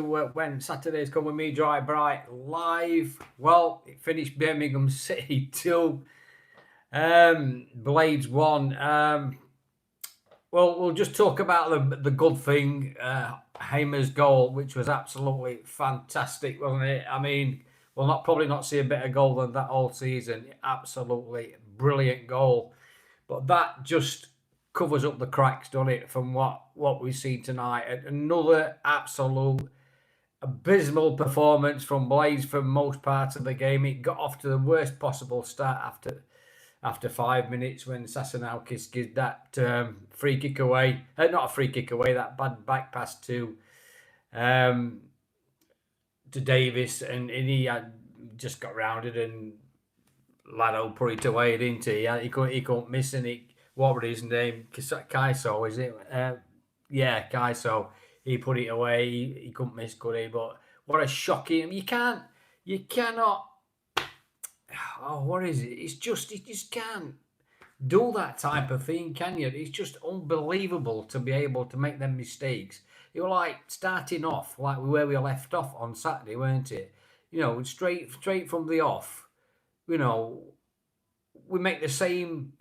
when Saturdays come with me, Dry Bright live. Well, it finished Birmingham City 2, Blades 1. Well, we'll just talk about the good thing, Hamer's goal, which was absolutely fantastic, wasn't it? I mean, we'll not probably not see a better goal than that all season. Absolutely brilliant goal. But that just covers up the cracks, doesn't it, from what we see tonight. Another absolute abysmal performance from Blaze for most parts of the game. It got off to the worst possible start after 5 minutes when Sasanaukis gives that free kick away. Not a free kick away, that bad back pass um, to Davis, and he had just got rounded and Lado put it away, didn't he? He couldn't miss it. What was his name? Kaiso, is it? Yeah, Kaiso. He put it away. He couldn't miss, could he? But what a shocking! You cannot. Oh, what is it? You just can't do that type of thing, can you? It's just unbelievable to be able to make them mistakes. It was like starting off like where we left off on Saturday, weren't it? Straight from the off. You know, we make the same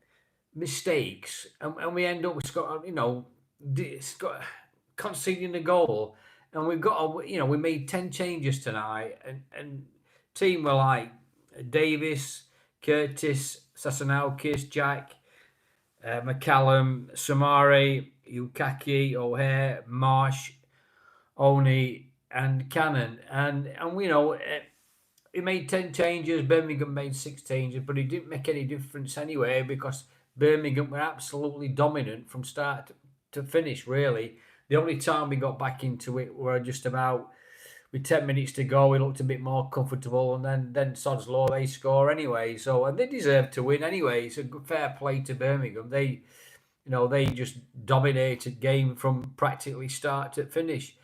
mistakes and we end up with conceding the goal, and we've got we made 10 changes tonight, and team were like Davis, Curtis, Sasanaukis, Jack, McCallum, Samari, Yukaki, O'Hare, Marsh, Oni, and Cannon, and he made 10 changes. Birmingham made 6 changes, but it didn't make any difference anyway because Birmingham were absolutely dominant from start to finish, really. The only time we got back into it were just about with 10 minutes to go. We looked a bit more comfortable, and then Sod's Law, they score anyway. So, and they deserve to win anyway. It's a good, fair play to Birmingham. They just dominated game from practically start to finish.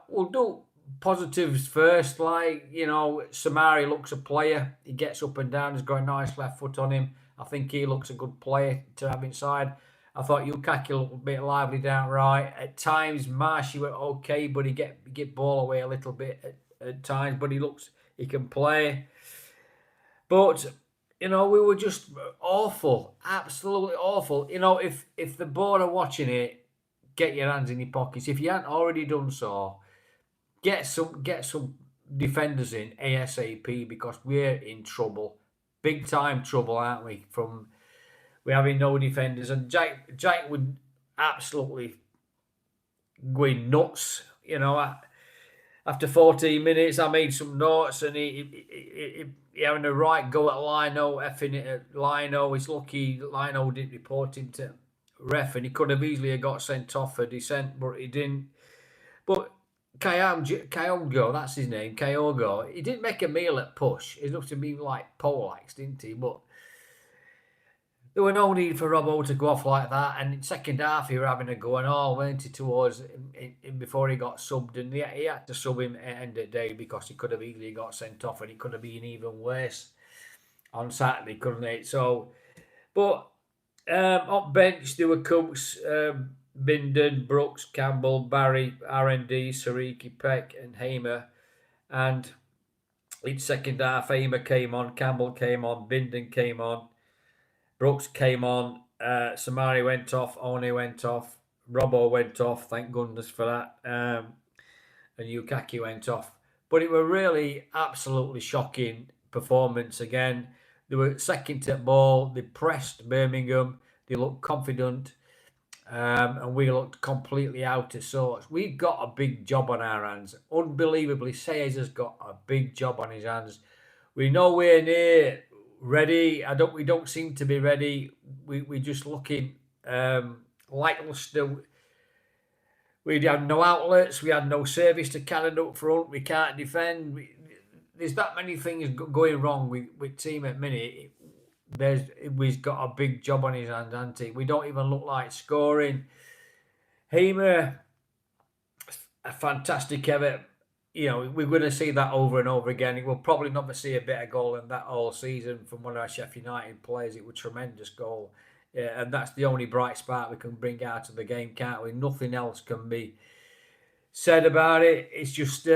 We'll do positives first, Samari looks a player. He gets up and down. He's got a nice left foot on him. I think he looks a good player to have inside. I thought Yukaki looked a bit lively down right. At times, Marshy were okay, but he get ball away a little bit at times. But he can play. But we were just awful, absolutely awful. If the board are watching it, get your hands in your pockets. If you haven't already done so, get some defenders in ASAP because we're in trouble, big time trouble, aren't we? We're having no defenders, and Jack would absolutely going nuts. After 14 minutes, I made some notes, and he having a right go at Lino, effing it at Lino. It's lucky Lino didn't report him to ref, and he could have easily got sent off for dissent, but he didn't. But Kyogo, that's his name, Kyogo, he didn't make a meal at push. He looked to me like Polax, didn't he? But there were no need for Robbo to go off like that. And in second half, he were having a go and all, weren't he, towards him before he got subbed. And he had to sub him at the end of the day because he could have easily got sent off, and it could have been even worse on Saturday, couldn't it? So, but on bench, there were Cooks, Binden, Brooks, Campbell, Barry, R&D, Sariki, Peck, and Hamer. And in second half, Hamer came on, Campbell came on, Binden came on, Brooks came on, Samari went off, One went off, Robbo went off, thank goodness for that, and Yukaki went off. But it were really absolutely shocking performance again. They were second to the ball, they pressed Birmingham, they looked confident, and we looked completely out of sorts. We've got a big job on our hands. Unbelievably, Sayers has got a big job on his hands. We're nowhere near ready. We don't seem to be ready. We're just looking lackluster. We had no outlets. We had no service to Canada up front. We can't defend. There's that many things going wrong with team at minute. We've got a big job on his hands, hasn't he? We don't even look like scoring. Hamer, a fantastic effort. We're going to see that over and over again. We'll probably never see a better goal than that all season from one of our Sheffield United players. It was a tremendous goal. And that's the only bright spark we can bring out of the game, can't we? Nothing else can be said about it. It's just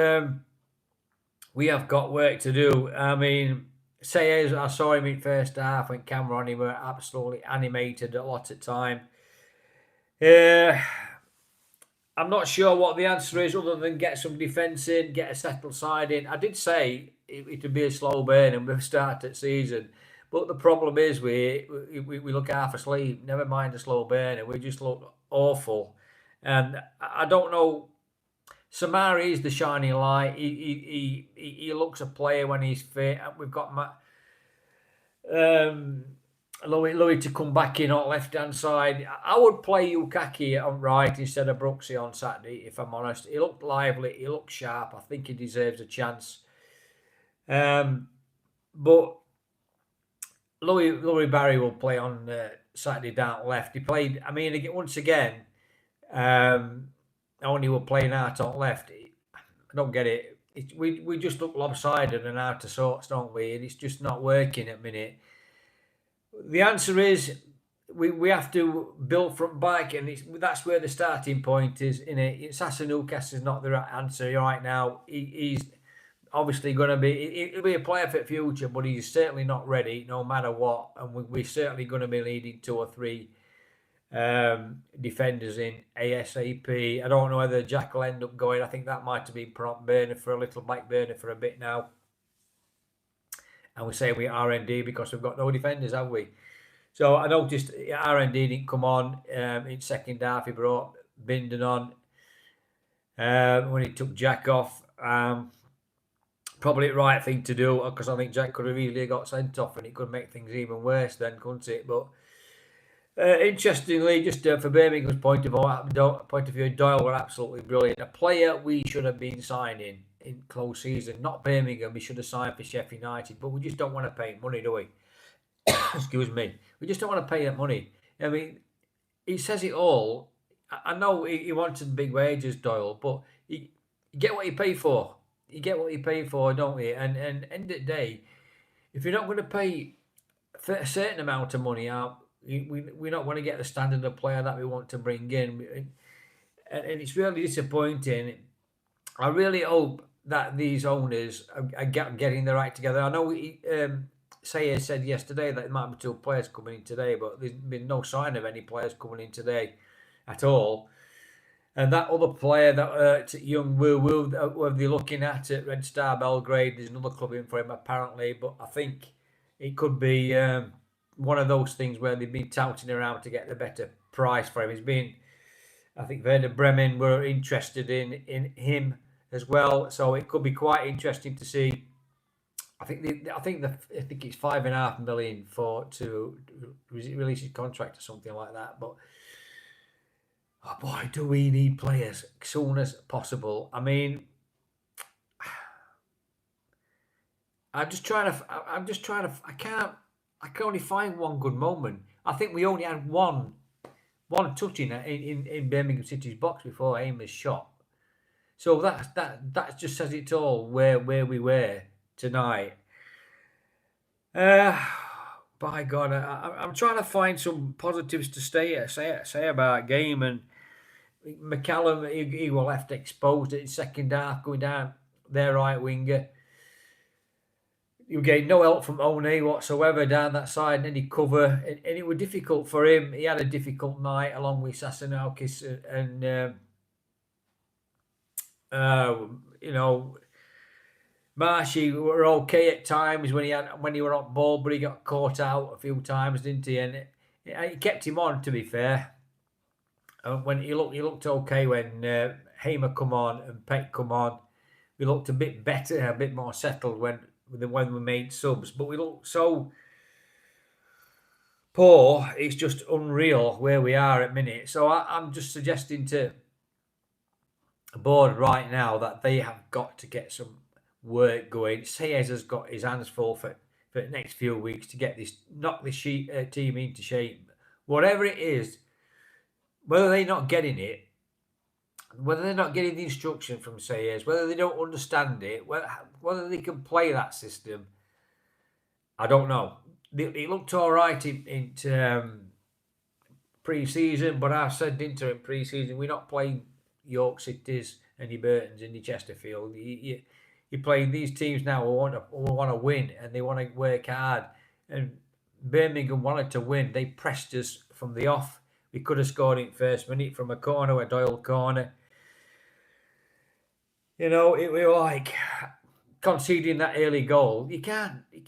we have got work to do. I mean, Sayers, I saw him in first half when camera on him were absolutely animated a lot of time. Uh, I'm not sure what the answer is other than get some defence in, get a settled side in. I did say it would be a slow burn and we'll start at season. But the problem is we look half asleep, never mind a slow burn, and we just look awful. And I don't know. Samari is the shining light. He looks a player when he's fit. We've got Louis to come back in on left hand side. I would play Yukaki on right instead of Brooksy on Saturday, if I'm honest. He looked lively, he looked sharp. I think he deserves a chance. But Louis Barry will play on Saturday down left. He played, I mean, once again, only were playing out on left. I don't get it. We just look lopsided and out of sorts, don't we? And it's just not working at the minute. The answer is we have to build from back, and that's where the starting point is. Sasa Newcastle is not the right answer right now. He's obviously going to be. He'll be a player for the future, but he's certainly not ready, no matter what. And we're certainly going to be needing 2 or 3 defenders in ASAP. I don't know whether Jack will end up going. I think that might have been prompt burner for a little back burner for a bit now. And we're saying we're R&D because we've got no defenders, have we? So I noticed R&D didn't come on in second half. He brought Binden on when he took Jack off. Probably the right thing to do, because I think Jack could have easily got sent off and it could make things even worse then, couldn't it? But interestingly, just for Birmingham's point of view, Doyle were absolutely brilliant. A player we should have been signing in close season, not Birmingham. We should have signed for Sheffield United, but we just don't want to pay money, do we? Excuse me. We just don't want to pay that money. I mean, he says it all. I know he wanted big wages, Doyle, but you get what you pay for. You get what you pay for, don't you? And end of the day, if you're not going to pay a certain amount of money out, we're not going to get the standard of player that we want to bring in. And it's really disappointing. I really hope that these owners are getting their act together. I know Sayers said yesterday that there might be 2 players coming in today, but there's been no sign of any players coming in today at all. And that other player, that young Woo Woo, that they're looking at Red Star Belgrade, there's another club in for him apparently, but I think it could be one of those things where they've been touting around to get the better price for him. He's been, I think Werder Bremen were interested in him as well, so it could be quite interesting to see. I think it's $5.5 million to release his contract or something like that. But oh boy, do we need players as soon as possible. I mean, I can only find one good moment. I think we only had one touch in Birmingham City's box before Amos shot. So that just says it all where we were tonight. By God, I'm trying to find some positives to say about game. And McCallum, he was left exposed in second half, going down their right winger. You get no help from One whatsoever down that side, and any cover, and it was difficult for him. He had a difficult night along with Sasanaukis and Marshy were okay at times when he were on ball, but he got caught out a few times, didn't he? And it kept him on, to be fair. When he looked okay when Hamer come on and Peck come on. We looked a bit better, a bit more settled when we made subs, but we looked so poor. It's just unreal where we are at minute. So I'm just suggesting to the board right now that they have got to get some work going. Sayers has got his hands full for the next few weeks to knock this team into shape. Whatever it is, whether they're not getting it, whether they're not getting the instruction from Sayers, whether they don't understand it, whether they can play that system, I don't know. It looked all right in pre-season, but I said during pre-season, we're not playing York Cities and your Burtons and your Chesterfield. You're playing these teams now who want to win, and they want to work hard. And Birmingham wanted to win. They pressed us from the off. We could have scored in first minute from a corner, a Doyle corner. We were like conceding that early goal. You can't. You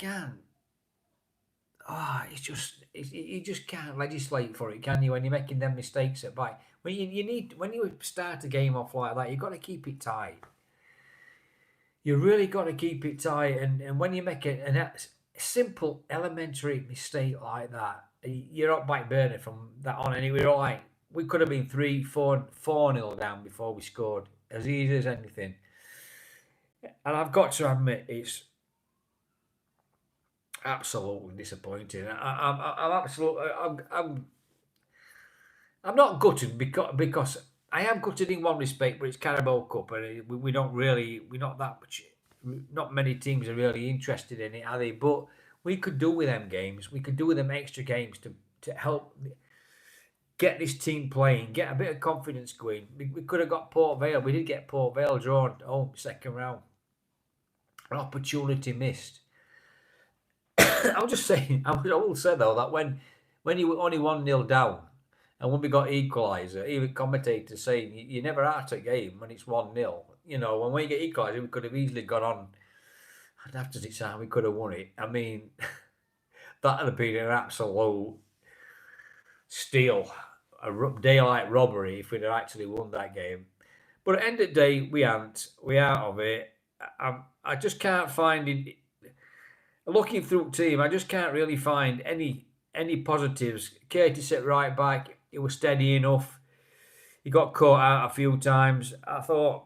just can't legislate for it, can you? When you're making them mistakes at back, when you start a game off like that, you've got to keep it tight. You really got to keep it tight, and when you make a simple elementary mistake like that, you're up back burner from that on. And we were like, we could have been 4-0 down before we scored, as easy as anything. And I've got to admit, it's absolutely disappointing. I'm not gutted because I am gutted in one respect, but it's Carabao Cup, and we're not that much. Not many teams are really interested in it, are they? But we could do with them games. We could do with them extra games to help get this team playing, get a bit of confidence going. We could have got Port Vale. We did get Port Vale drawn home second round. An opportunity missed. I was just saying. I will say though that when you were only 1-0 down, and when we got equaliser, even commentators saying you never are at a game when it's 1-0. When you get equaliser, we could have easily gone on. And after the time, we could have won it. I mean, that would have been an absolute steal, a daylight robbery if we'd have actually won that game. But at the end of the day, we aren't. We're out of it. I just can't find it. Looking through the team, I just can't really find any positives. Curtis at right back, he was steady enough. He got caught out a few times. I thought,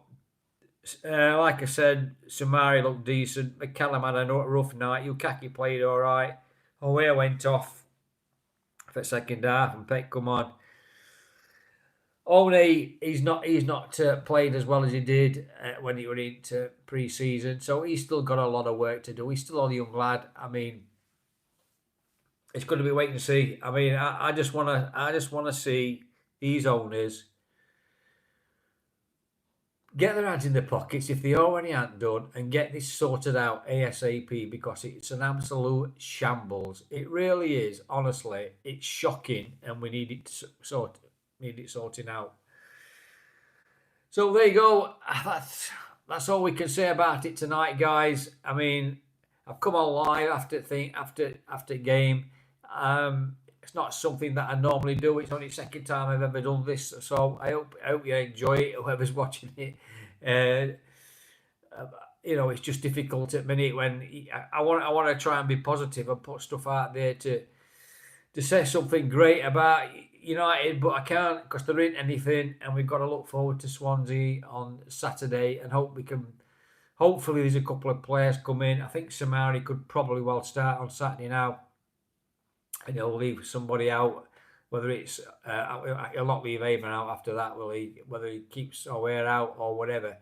like I said, Samari looked decent. McCallum had a rough night. Yukaki played all right. Away went off for the second half, and Peck come on. Only he's not played as well as he did when he went into pre-season, so he's still got a lot of work to do. He's still a young lad. I mean, it's going to be waiting to see. I mean, I just want to see these owners get their hands in their pockets if they already aren't done, and get this sorted out ASAP, because it's an absolute shambles. It really is. Honestly, it's shocking, and we need it sorting out. So there you go. That's all we can say about it tonight, guys. I mean, I've come on live after game. It's not something that I normally do. It's only the second time I've ever done this, so I hope you enjoy it, whoever's watching it. It's just difficult at the minute when I want to try and be positive and put stuff out there to say something great about United, but I can't because there ain't anything, and we've got to look forward to Swansea on Saturday and hopefully there's a couple of players come in. I think Samari could probably well start on Saturday now, and he'll leave somebody out, whether it's he'll not leave Eamon out after that, will he? Whether he keeps O'Hare out or whatever.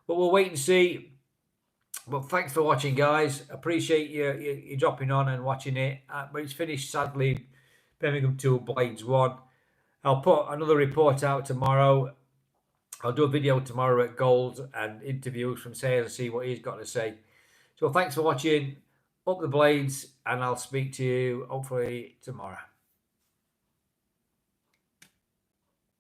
But we'll wait and see. But thanks for watching, guys. Appreciate you dropping on and watching it. But it's finished, sadly, Birmingham 2, Blades 1. I'll put another report out tomorrow. I'll do a video tomorrow at Gold and interviews from Sayers and see what he's got to say. So thanks for watching. Up the Blades, and I'll speak to you hopefully tomorrow.